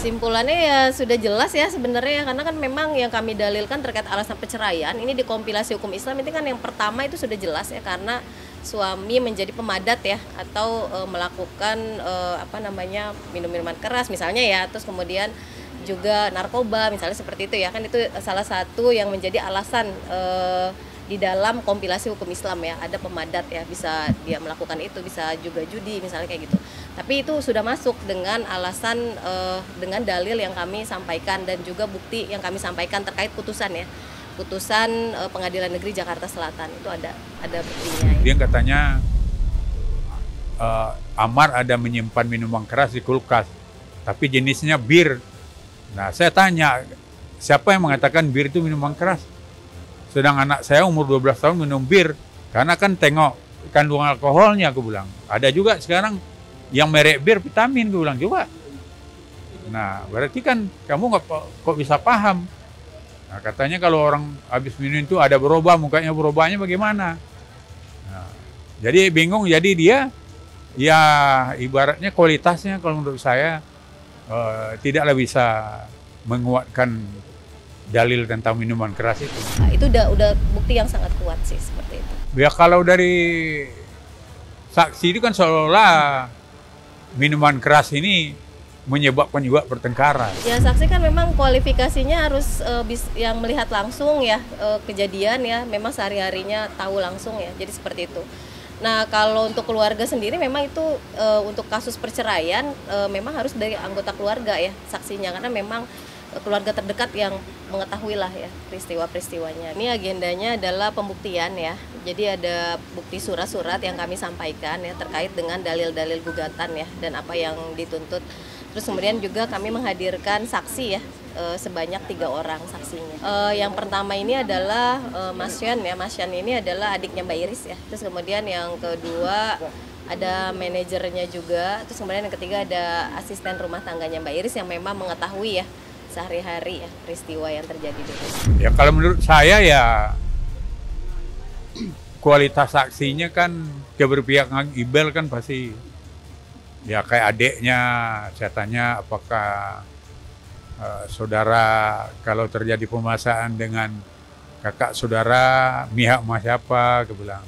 Kesimpulannya ya sudah jelas ya sebenarnya, karena kan memang yang kami dalilkan terkait alasan perceraian ini di kompilasi hukum Islam itu kan yang pertama itu sudah jelas ya, karena suami menjadi pemadat ya, atau melakukan minum minuman keras misalnya ya, terus kemudian juga narkoba misalnya seperti itu ya, kan itu salah satu yang menjadi alasan di dalam kompilasi hukum Islam ya, ada pemadat ya, bisa dia melakukan itu, bisa juga judi misalnya kayak gitu. Tapi itu sudah masuk dengan alasan dengan dalil yang kami sampaikan dan juga bukti yang kami sampaikan terkait putusan ya, putusan Pengadilan Negeri Jakarta Selatan itu ada buktinya. Dia katanya Amar ada menyimpan minuman keras di kulkas, tapi jenisnya bir. Nah, saya tanya, siapa yang mengatakan bir itu minuman keras? Sedang anak saya umur 12 tahun minum bir, karena kan tengok kandungan alkoholnya, aku bilang. Ada juga sekarang yang merek bir vitamin, aku bilang juga. Nah, berarti kan kamu kok bisa paham? Nah, katanya kalau orang habis minum itu ada berubah, mukanya berubahnya bagaimana? Nah, jadi bingung, jadi dia ya ibaratnya kualitasnya kalau menurut saya tidaklah bisa menguatkan dalil tentang minuman keras itu. Nah, itu udah bukti yang sangat kuat sih seperti itu. Ya kalau dari saksi itu kan seolah-olah minuman keras ini menyebabkan juga pertengkaran. Ya saksi kan memang kualifikasinya harus yang melihat langsung ya kejadian ya, memang sehari-harinya tahu langsung ya, jadi seperti itu. Nah kalau untuk keluarga sendiri memang itu untuk kasus perceraian memang harus dari anggota keluarga ya saksinya, karena memang keluarga terdekat yang mengetahui lah ya peristiwa-peristiwanya. Ini agendanya adalah pembuktian ya, jadi ada bukti surat-surat yang kami sampaikan ya terkait dengan dalil-dalil gugatan ya dan apa yang dituntut. Terus kemudian juga kami menghadirkan saksi ya sebanyak 3 orang saksinya. Yang pertama ini adalah Mas Yan ya, Mas Yan ini adalah adiknya Mbak Iris ya. Terus kemudian yang kedua ada manajernya juga. Terus kemudian yang ketiga ada asisten rumah tangganya Mbak Iris yang memang mengetahui ya sehari-hari ya peristiwa yang terjadi di rumah. Ya kalau menurut saya ya kualitas saksinya kan keberpihak Ibel kan pasti ya kayak adiknya. Saya tanya apakah saudara kalau terjadi pemaksaan dengan kakak saudara mihak sama siapa, dia bilang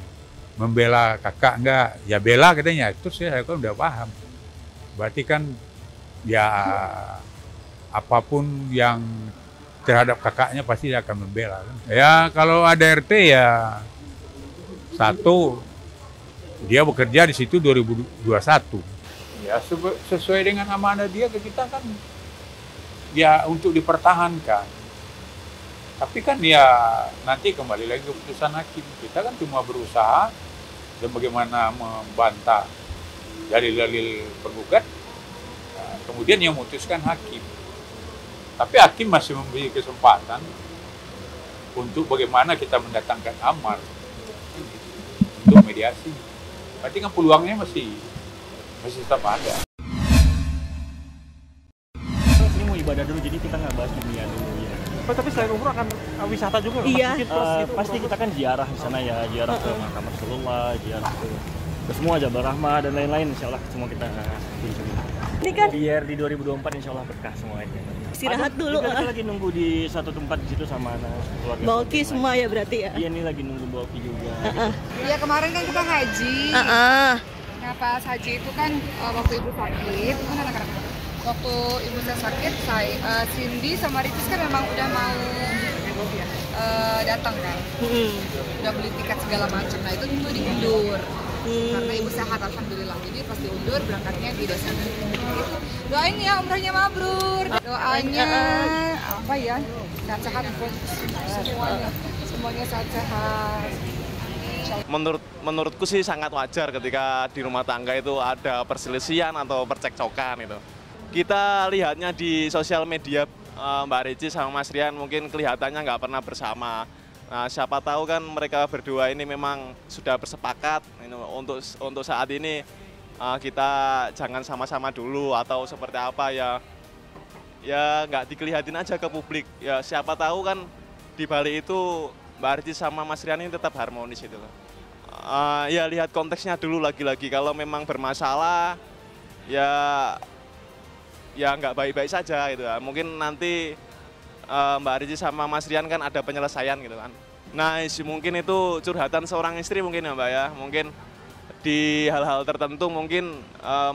membela kakak enggak, ya bela katanya. Itu saya kan udah paham, berarti kan ya apapun yang terhadap kakaknya pasti dia akan membela kan? Ya kalau ada RT ya satu dia bekerja di situ 2021 ya sesuai dengan amanah dia ke kita kan ya untuk dipertahankan. Tapi kan ya nanti kembali lagi ke keputusan hakim. Kita kan cuma berusaha dan bagaimana membantah dalil-dalil penggugat, nah, kemudian yang memutuskan hakim. Tapi hakim masih memberi kesempatan untuk bagaimana kita mendatangkan amar untuk mediasi. Berarti kan peluangnya masih tetap ada. Ini mau ibadah dulu, jadi kita nggak bahas dunia dulu ya. Tapi selain umroh akan wisata juga? Iya. Pasti kita kan ziarah di sana ya, ziarah ke makam Rasulullah, ziarah ke semua Jabal Rahmah dan lain-lain. Insya Allah semua kita kunjungi. Ini kan Biar di 2024 insya Allah berkah semuanya. istirahat dulu. Kita lagi nunggu di satu tempat di situ sama anak keluarga. Bauki semua ya berarti ya. Iya, ini lagi nunggu Bauki juga. Iya, kemarin kan kita haji. Nah pas haji itu kan waktu ibu sakit, mana anak-anak? Waktu ibu saya sakit, Cindy sama Ricis kan memang udah mau datang kan, udah beli tiket segala macam. Nah itu tentu diundur karena ibu sehat alhamdulillah. Jadi pas diundur berangkatnya di Desember. Gitu. Doain ya umrahnya mabrur. Doanya apa ya? Sehat-sehat semuanya sehat-sehat. Menurutku sih sangat wajar ketika di rumah tangga itu ada perselisihan atau percekcokan itu. Kita lihatnya di sosial media Mbak Ricis sama Mas Rian mungkin kelihatannya nggak pernah bersama. Nah, siapa tahu kan mereka berdua ini memang sudah bersepakat untuk saat ini kita jangan sama-sama dulu atau seperti apa ya nggak dikelihatin aja ke publik. Ya siapa tahu kan di balik itu Mbak Ricis sama Mas Rian ini tetap harmonis itu loh. Ya lihat konteksnya dulu lagi-lagi, kalau memang bermasalah ya ya nggak baik-baik saja gitu kan. Mungkin nanti Mbak Ricis sama Mas Rian kan ada penyelesaian gitu kan. Nah mungkin itu curhatan seorang istri mungkin ya Mbak ya. Mungkin di hal-hal tertentu mungkin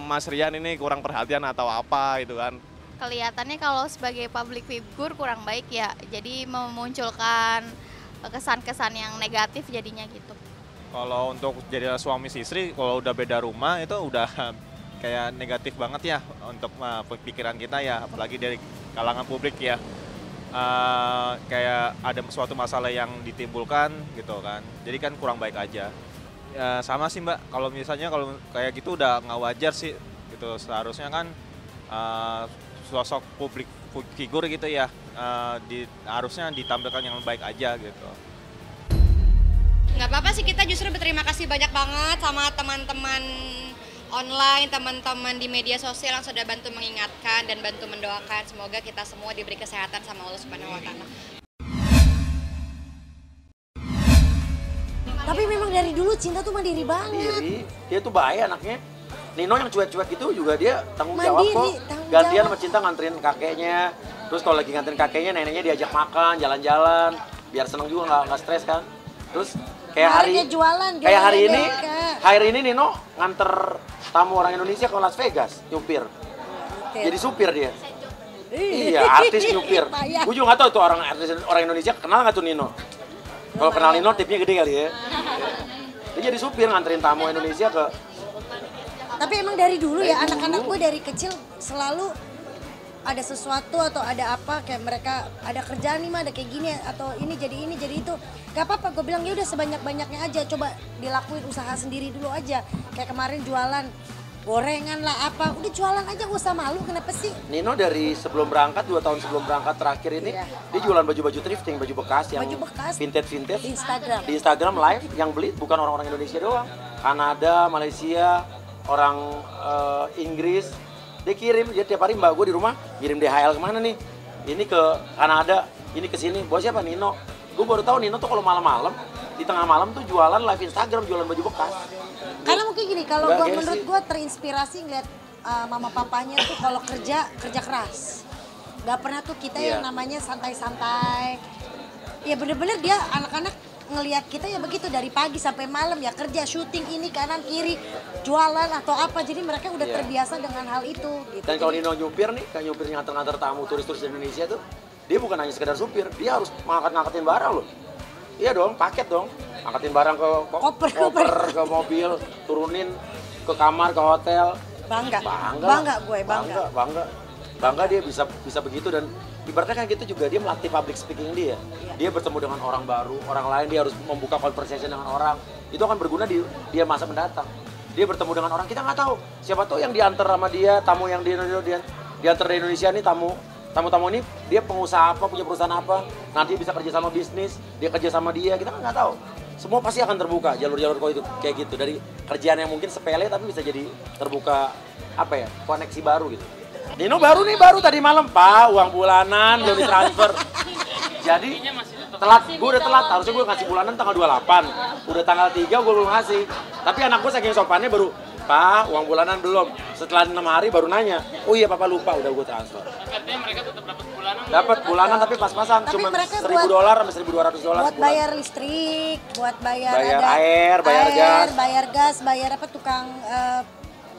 Mas Rian ini kurang perhatian atau apa gitu kan. Kelihatannya kalau sebagai public figure kurang baik ya, jadi memunculkan kesan-kesan yang negatif jadinya gitu. Kalau untuk jadi suami istri, kalau udah beda rumah itu udah kayak negatif banget ya untuk pikiran kita ya, apalagi dari kalangan publik ya. Kayak ada suatu masalah yang ditimbulkan gitu kan, jadi kan kurang baik aja. Ya, sama sih Mbak, kalau misalnya kalau kayak gitu udah nggak wajar sih gitu. Seharusnya kan sosok publik figur gitu ya, harusnya ditampilkan yang baik aja gitu. Nggak apa-apa sih, kita justru berterima kasih banyak banget sama teman-teman online, teman-teman di media sosial yang sudah bantu mengingatkan dan bantu mendoakan. Semoga kita semua diberi kesehatan sama Allah Subhanahu wa Ta'ala. Tapi memang dari dulu Cinta tuh mandiri banget. Dia tuh baik anaknya. Nino yang cuek-cuek gitu juga dia tanggung jawab kok. Gantian sama Cinta nganterin kakeknya. Terus kalau lagi nganterin kakeknya, neneknya diajak makan, jalan-jalan. Biar seneng juga, nggak stres kan. Terus kayak hari ini Nino nganter tamu orang Indonesia ke Las Vegas, nyupir. Jadi supir dia. Iya, artis nyupir. Gue juga nggak tahu tuh orang Indonesia kenal nggak tuh Nino. Kalau kenal Nino tipnya gede kali ya. Dia jadi supir nganterin tamu Indonesia ke. Tapi emang dari dulu ya anak-anak gue dari kecil selalu ada sesuatu atau ada apa kayak mereka ada kerjaan nih mah ada kayak gini atau ini jadi itu. Gak apa-apa, gue bilang ya udah sebanyak-banyaknya aja, coba dilakuin usaha sendiri dulu aja. Kayak kemarin jualan gorengan lah apa, udah jualan aja gak usah malu, kenapa sih? Nino dari sebelum berangkat, 2 tahun sebelum berangkat terakhir ini, dia jualan baju-baju thrifting, baju bekas yang vintage-vintage. Di Instagram live, yang beli bukan orang-orang Indonesia doang. Kanada, Malaysia, orang Inggris. Dia kirim, dia tiap hari mbak gue di rumah, kirim DHL kemana nih? Ini ke Kanada, ini ke sini, bos siapa? Nino. Gue baru tahu Nino tuh kalau malam-malam, di tengah malam tuh jualan live Instagram, jualan baju bekas. Karena mungkin gini, kalau menurut gue terinspirasi ngeliat mama papanya tuh kalau kerja keras. Gak pernah tuh kita yang namanya santai-santai. Ya bener-bener dia anak-anak ngelihat kita ya begitu dari pagi sampai malam ya kerja, syuting ini kanan kiri, jualan atau apa. Jadi mereka udah terbiasa dengan hal itu. Gitu. Dan kalau Nino nyupir nih, kayak nyupir nganter-nganter tamu turis-turis di Indonesia tuh, dia bukan hanya sekedar supir, dia harus ngangkat-ngangkatin barang loh. Iya dong, paket dong. Angkatin barang ke koper, ke mobil, turunin ke kamar, ke hotel. Bangga dia bisa begitu. Dan ibaratnya kan gitu juga dia melatih public speaking dia. Dia bertemu dengan orang baru, orang lain, dia harus membuka conversation dengan orang. Itu akan berguna di dia masa mendatang. Dia bertemu dengan orang, kita nggak tahu. Siapa tahu yang diantar sama dia, tamu yang diantar dari Indonesia nih, tamu-tamu ini dia pengusaha apa, punya perusahaan apa, nanti bisa kerja sama bisnis, dia kerja sama dia, kita nggak tahu. Semua pasti akan terbuka jalur-jalur itu kayak gitu, dari kerjaan yang mungkin sepele tapi bisa jadi terbuka apa ya, koneksi baru gitu. Nino baru tadi malam, Pak, uang bulanan belum ditransfer. Jadi gue udah telat, harusnya gue ngasih bulanan tanggal 28, udah tanggal 3 gue belum ngasih. Tapi anak gue saking sopannya baru, Pak, uang bulanan belum. Setelah 6 hari baru nanya, oh iya papa lupa, udah gue transfer. Artinya mereka tetap dapat bulanan? Dapat bulanan tapi pas-pasan, cuma $1.000 sampai $1.200 buat bayar listrik, buat bayar air, bayar gas, bayar apa tukang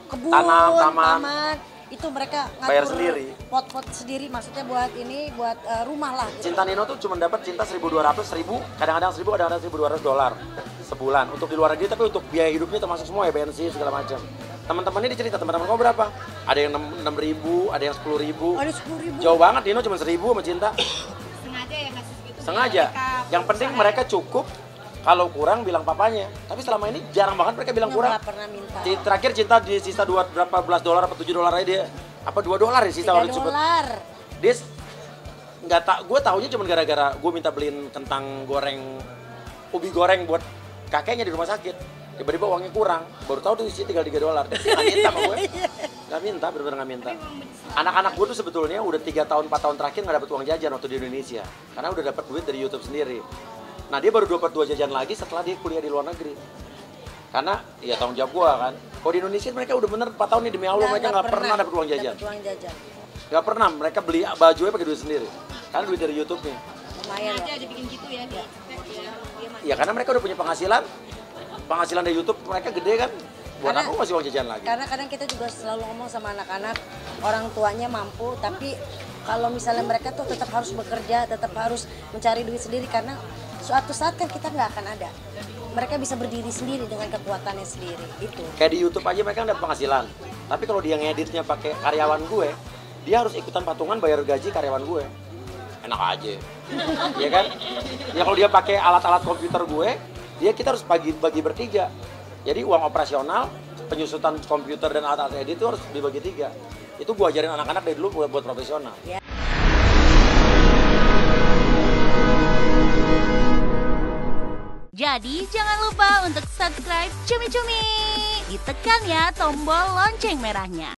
kebun, taman. Itu mereka bayar sendiri. Pot-pot sendiri, maksudnya buat ini, buat rumah lah. Gitu. Cinta Nino tuh cuma dapat Cinta $1.200, kadang-kadang $1.200 sebulan untuk di luar negeri, tapi untuk biaya hidupnya termasuk semua ya, bensin segala macam. Teman-temannya dicerita, teman-teman kamu berapa? Ada yang 6.000, ada yang 10.000. Ada 10.000. Jauh banget, Nino cuma 1.000 sama Cinta. Sengaja ya kasih segitu. Sengaja. Yang penting mereka cukup. Kalau kurang bilang papanya, tapi selama ini jarang banget mereka bilang kurang. Nggak pernah minta. Terakhir Cinta di sisa berapa belas dolar, apa $7 aja dia, apa $2 ya sisa $3. Dia nggak tak, gue taunya cuma gara-gara gue minta beliin kentang goreng, ubi goreng buat kakeknya di rumah sakit. Tiba-tiba uangnya kurang, baru tahu tuh isinya tinggal $3. Dia nggak minta sama gue, nggak minta, bener-bener nggak minta. Anak-anak gue tuh sebetulnya udah 3 tahun, 4 tahun terakhir nggak dapet uang jajan waktu di Indonesia, karena udah dapet duit dari YouTube sendiri. Nah dia baru dapat 2 jajan lagi setelah dia kuliah di luar negeri. Karena ya tanggung jawab gua kan. Kalau di Indonesia mereka udah bener 4 tahun nih demi Allah mereka nggak pernah dapat uang jajan. Nggak pernah, mereka beli bajunya pakai duit sendiri. Karena duit dari YouTube-nya. Lumayan aja dibikin gitu ya. Ya karena mereka udah punya penghasilan. Penghasilan dari YouTube mereka gede kan. Buat Karena- aku masih uang jajan lagi. Karena kadang kita juga selalu ngomong sama anak-anak, orang tuanya mampu, tapi kalau misalnya mereka tuh tetap harus bekerja, tetap harus mencari duit sendiri, karena suatu saat kan kita nggak akan ada. Mereka bisa berdiri sendiri dengan kekuatannya sendiri, itu. Kayak di YouTube aja mereka dapat penghasilan. Tapi kalau dia ngeditnya pakai karyawan gue, dia harus ikutan patungan bayar gaji karyawan gue. Enak aja. Iya kan? Ya kalau dia pakai alat-alat komputer gue, kita harus bagi bertiga. Jadi uang operasional, penyusutan komputer dan alat-alat edit itu harus dibagi 3. Itu gue ajarin anak-anak dari dulu buat profesional. Jadi jangan lupa untuk subscribe Cumi Cumi. Ditekan ya tombol lonceng merahnya.